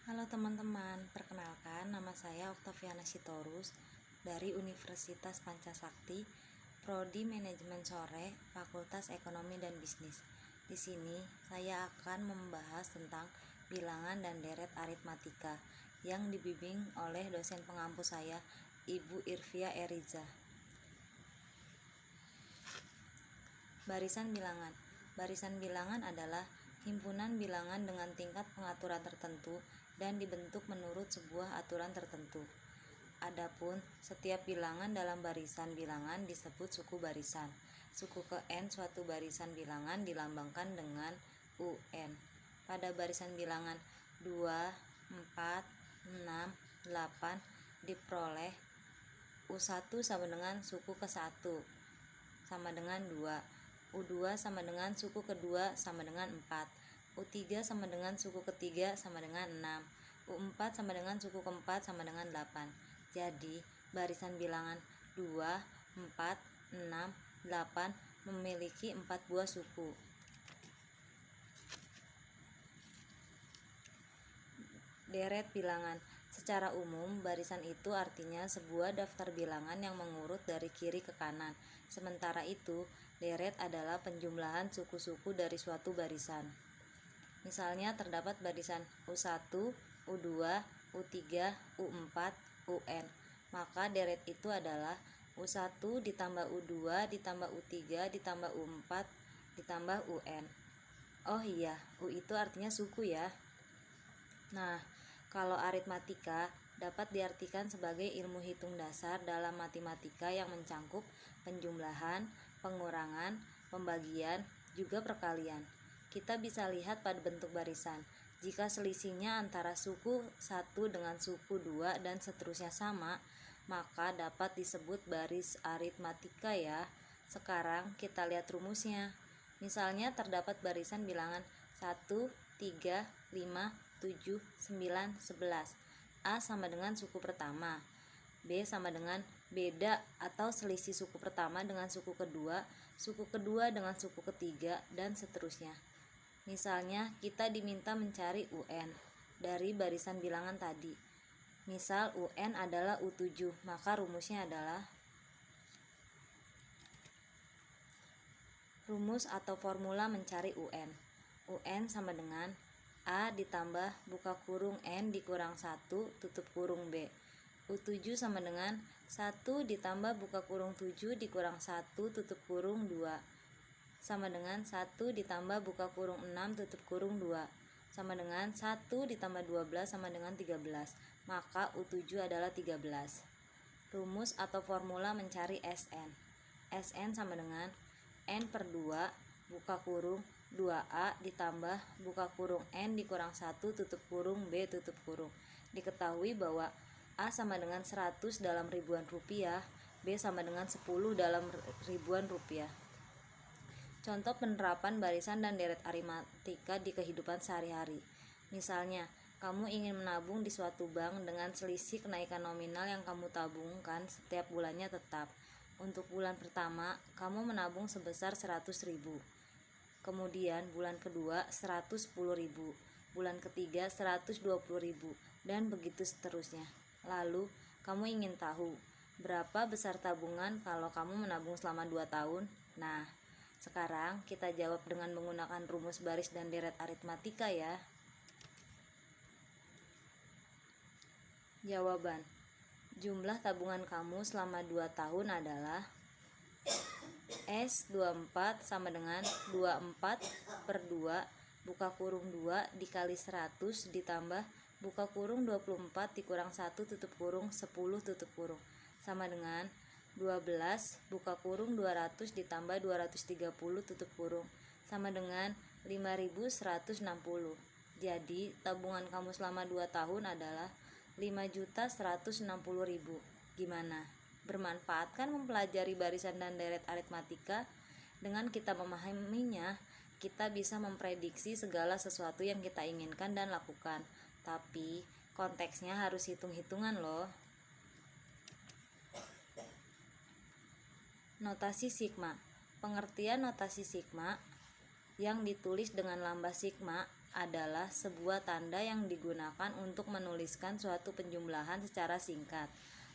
Halo teman-teman, perkenalkan nama saya Oktaviana Sitorus dari Universitas Pancasakti, Prodi Manajemen Sore, Fakultas Ekonomi dan Bisnis. Di sini saya akan membahas tentang bilangan dan deret aritmatika yang dibimbing oleh dosen pengampu saya, Ibu Irvia Eriza. Barisan bilangan. Barisan bilangan adalah himpunan bilangan dengan tingkat pengaturan tertentu dan dibentuk menurut sebuah aturan tertentu. Adapun setiap bilangan dalam barisan bilangan disebut suku barisan. Suku ke N suatu barisan bilangan dilambangkan dengan UN. Pada barisan bilangan 2, 4, 6, 8 diperoleh U1 sama dengan suku ke-1 sama dengan 2, U2 sama dengan suku kedua sama dengan 4, U3 sama dengan suku ketiga sama dengan 6, U4 sama dengan suku keempat sama dengan 8. Jadi, barisan bilangan 2, 4, 6, 8 memiliki 4 buah suku. Deret bilangan. Secara umum, barisan itu artinya sebuah daftar bilangan yang mengurut dari kiri ke kanan. Sementara itu, deret adalah penjumlahan suku-suku dari suatu barisan. Misalnya terdapat barisan U1, U2, U3, U4, UN. Maka deret itu adalah U1 ditambah U2 ditambah U3 ditambah U4 ditambah UN. Oh iya, U itu artinya suku ya. Nah, kalau aritmatika dapat diartikan sebagai ilmu hitung dasar dalam matematika yang mencangkup penjumlahan, pengurangan, pembagian, juga perkalian. Kita bisa lihat pada bentuk barisan. Jika selisihnya antara suku 1 dengan suku 2 dan seterusnya sama, maka dapat disebut baris aritmatika ya. Sekarang kita lihat rumusnya. Misalnya terdapat barisan bilangan 1, 3, 5, 7, 9, 11. A sama dengan suku pertama, B sama dengan beda atau selisih suku pertama dengan suku kedua dengan suku ketiga, dan seterusnya. Misalnya kita diminta mencari UN dari barisan bilangan tadi. Misal UN adalah U7, maka rumusnya adalah rumus atau formula mencari UN. UN sama dengan A ditambah buka kurung N dikurang 1 tutup kurung B. U7 sama dengan 1 ditambah buka kurung 7 dikurang 1 tutup kurung 2 sama dengan 1 ditambah buka kurung 6 tutup kurung 2 sama dengan 1 ditambah 12 sama dengan 13. Maka U7 adalah 13. Rumus atau formula mencari SN. SN sama dengan N per 2 buka kurung 2A ditambah buka kurung N dikurang 1 tutup kurung B tutup kurung. Diketahui bahwa A sama dengan 100 dalam ribuan rupiah, B sama dengan 10 dalam ribuan rupiah. Contoh penerapan barisan dan deret aritmatika di kehidupan sehari-hari. Misalnya, kamu ingin menabung di suatu bank dengan selisih kenaikan nominal yang kamu tabungkan setiap bulannya tetap. Untuk bulan pertama, kamu menabung sebesar 100.000. Kemudian bulan kedua 110.000, bulan ketiga 120.000, dan begitu seterusnya. Lalu kamu ingin tahu berapa besar tabungan kalau kamu menabung selama 2 tahun? Nah, sekarang kita jawab dengan menggunakan rumus baris dan deret aritmatika ya. Jawaban. Jumlah tabungan kamu selama 2 tahun adalah S24 sama dengan 24 per 2 buka kurung 2 dikali 100 ditambah buka kurung 24 dikurang 1 tutup kurung 10 tutup kurung sama dengan 12 buka kurung 200 ditambah 230 tutup kurung sama dengan 5160. Jadi tabungan kamu selama 2 tahun adalah 5.160.000. Gimana? Bermanfaat kan mempelajari barisan dan deret aritmatika? Dengan kita memahaminya, kita bisa memprediksi segala sesuatu yang kita inginkan dan lakukan. Tapi konteksnya harus hitung-hitungan loh. Notasi sigma. Pengertian notasi sigma yang ditulis dengan lambah sigma adalah sebuah tanda yang digunakan untuk menuliskan suatu penjumlahan secara singkat.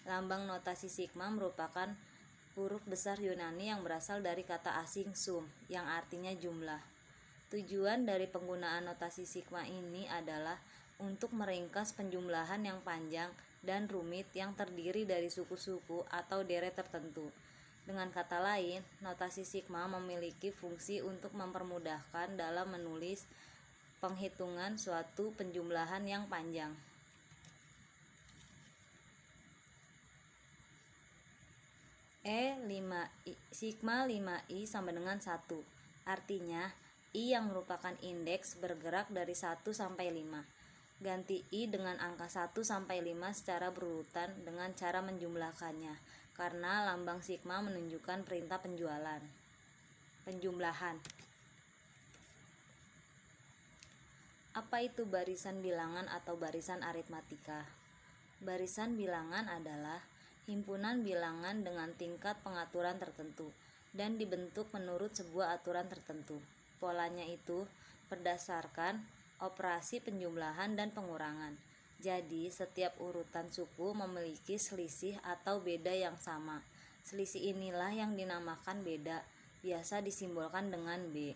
Lambang notasi sigma merupakan huruf besar Yunani yang berasal dari kata asing sum, yang artinya jumlah. Tujuan dari penggunaan notasi sigma ini adalah untuk meringkas penjumlahan yang panjang dan rumit yang terdiri dari suku-suku atau deret tertentu. Dengan kata lain, notasi sigma memiliki fungsi untuk mempermudahkan dalam menulis penghitungan suatu penjumlahan yang panjang. Sigma 5i sama dengan 1. Artinya, I yang merupakan indeks bergerak dari 1 sampai 5. Ganti I dengan angka 1 sampai 5 secara berurutan dengan cara menjumlahkannya, karena lambang sigma menunjukkan perintah penjumlahan. Apa itu barisan bilangan atau barisan aritmatika? Barisan bilangan adalah himpunan bilangan dengan tingkat pengaturan tertentu dan dibentuk menurut sebuah aturan tertentu. Polanya itu berdasarkan operasi penjumlahan dan pengurangan. Jadi, setiap urutan suku memiliki selisih atau beda yang sama. Selisih inilah yang dinamakan beda, biasa disimbolkan dengan B.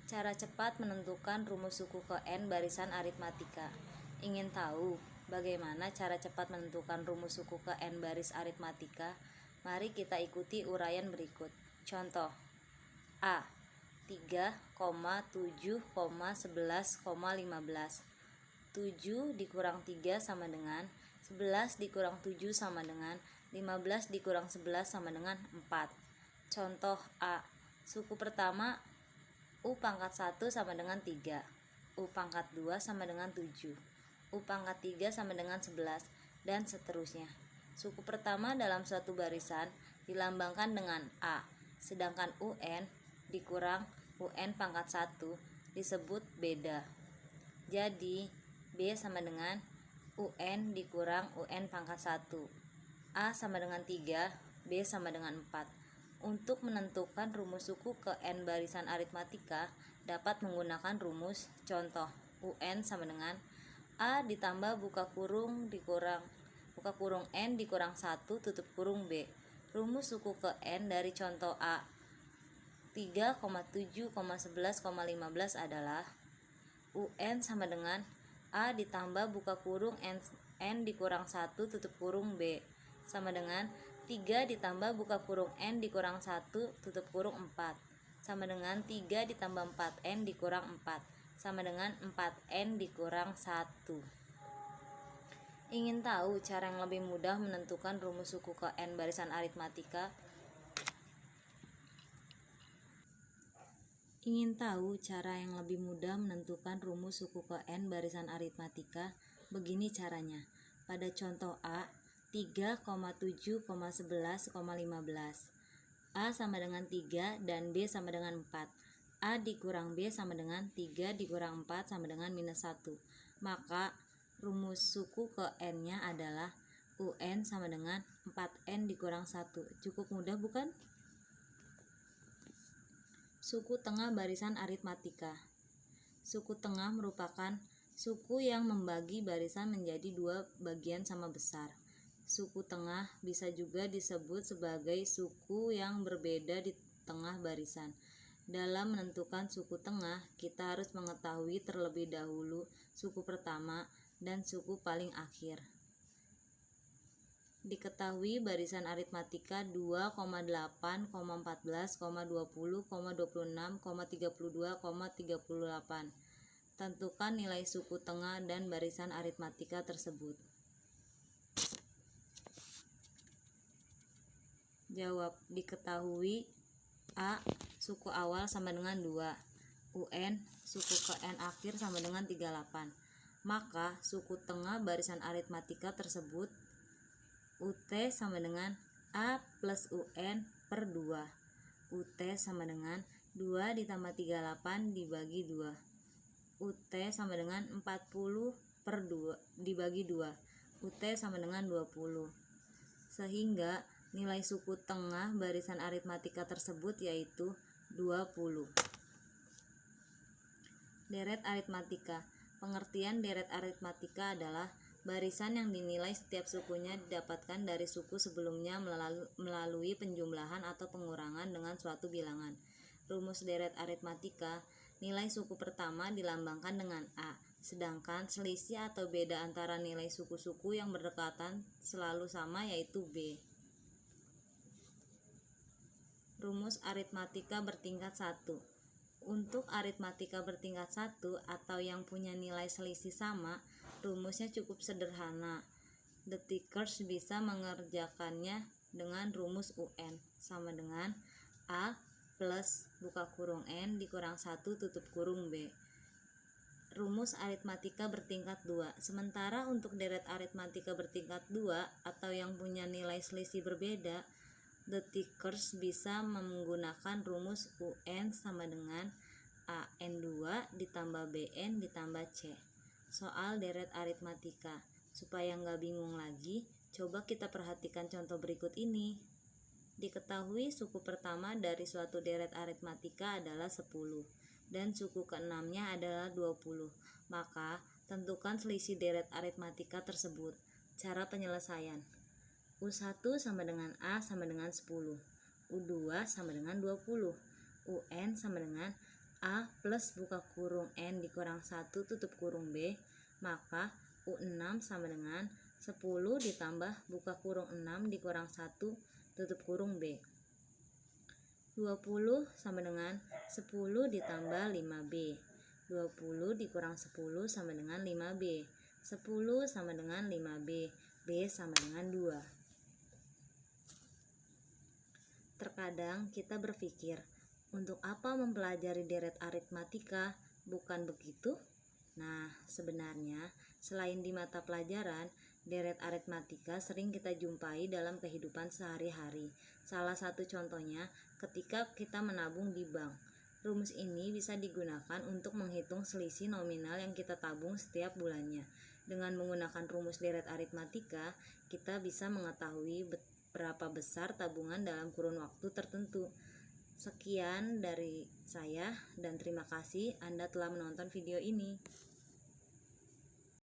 Cara cepat menentukan rumus suku ke N barisan aritmatika. Ingin tahu bagaimana cara cepat menentukan rumus suku ke N baris aritmatika? Mari kita ikuti uraian berikut. Contoh A. 3,7,11,15. 7 dikurang 3 sama dengan 11 dikurang 7 sama dengan 15 dikurang 11 sama dengan 4. Contoh A. Suku pertama U pangkat 1 sama dengan 3, U pangkat 2 sama dengan 7, U pangkat 3 sama dengan 11, dan seterusnya. Suku pertama dalam suatu barisan dilambangkan dengan A, sedangkan UN dikurang UN pangkat 1 disebut beda. Jadi, B sama dengan UN dikurang UN pangkat 1, A sama dengan 3, B sama dengan 4. Untuk menentukan rumus suku ke N barisan aritmatika dapat menggunakan rumus. Contoh, UN sama dengan A ditambah buka kurung N dikurang 1 tutup kurung B. Rumus suku ke N dari contoh A 3,7,11,15 adalah UN sama dengan A ditambah buka kurung N dikurang 1 tutup kurung B sama dengan 3 ditambah buka kurung N dikurang 1 tutup kurung 4 sama dengan 3 ditambah 4N dikurang 4 sama dengan 4N dikurang 1. Ingin tahu cara yang lebih mudah menentukan rumus suku ke N barisan aritmatika? Ingin tahu cara yang lebih mudah menentukan rumus suku ke N barisan aritmatika? Begini caranya. Pada contoh A, 3,7,11,15. A sama dengan 3 dan B sama dengan 4. A dikurang B sama dengan 3 dikurang 4 sama dengan minus 1. Maka rumus suku ke N-nya adalah UN sama dengan 4N dikurang 1. Cukup mudah bukan? Suku tengah barisan aritmatika. Suku tengah merupakan suku yang membagi barisan menjadi dua bagian sama besar. Suku tengah bisa juga disebut sebagai suku yang berbeda di tengah barisan. Dalam menentukan suku tengah, kita harus mengetahui terlebih dahulu suku pertama dan suku paling akhir. Diketahui barisan aritmatika 2,8,14,20,26,32,38. Tentukan nilai suku tengah dan barisan aritmatika tersebut. Jawab. Diketahui A. Suku awal sama dengan 2, UN suku ke N akhir sama dengan 38. Maka suku tengah barisan aritmatika tersebut UT sama dengan A plus UN per 2. UT sama dengan 2 ditambah 38 dibagi 2. UT sama dengan 40 per 2 dibagi 2. UT sama dengan 20. Sehingga nilai suku tengah barisan aritmatika tersebut yaitu 20. Deret aritmatika. Pengertian deret aritmatika adalah barisan yang dinilai setiap sukunya didapatkan dari suku sebelumnya melalui penjumlahan atau pengurangan dengan suatu bilangan. Rumus deret aritmatika, nilai suku pertama dilambangkan dengan A, sedangkan selisih atau beda antara nilai suku-suku yang berdekatan selalu sama, yaitu B. Rumus aritmatika bertingkat 1. Untuk aritmatika bertingkat 1 atau yang punya nilai selisih sama, rumusnya cukup sederhana. Detikers bisa mengerjakannya dengan rumus UN sama dengan A plus buka kurung N dikurang 1 tutup kurung B. Rumus aritmatika bertingkat 2. Sementara untuk deret aritmatika bertingkat 2 atau yang punya nilai selisih berbeda, detikers bisa menggunakan rumus UN sama dengan AN2 ditambah BN ditambah C. Soal deret aritmatika. Supaya nggak bingung lagi, coba kita perhatikan contoh berikut ini. Diketahui suku pertama dari suatu deret aritmatika adalah 10 dan suku keenamnya adalah 20. Maka tentukan selisih deret aritmatika tersebut. Cara penyelesaian. U1 sama dengan A sama dengan 10, U2 sama dengan 20, UN sama dengan A plus buka kurung N dikurang 1 tutup kurung B, maka U6 sama dengan 10 ditambah buka kurung 6 dikurang 1 tutup kurung B. 20 sama dengan 10 ditambah 5B, 20 dikurang 10 sama dengan 5B, 10 sama dengan 5B, B sama dengan 2. Terkadang kita berpikir, untuk apa mempelajari deret aritmatika, bukan begitu? Nah, sebenarnya selain di mata pelajaran, deret aritmatika sering kita jumpai dalam kehidupan sehari-hari. Salah satu contohnya ketika kita menabung di bank. Rumus ini bisa digunakan untuk menghitung selisih nominal yang kita tabung setiap bulannya. Dengan menggunakan rumus deret aritmatika, kita bisa mengetahui berapa besar tabungan dalam kurun waktu tertentu. Sekian dari saya dan terima kasih Anda telah menonton video ini.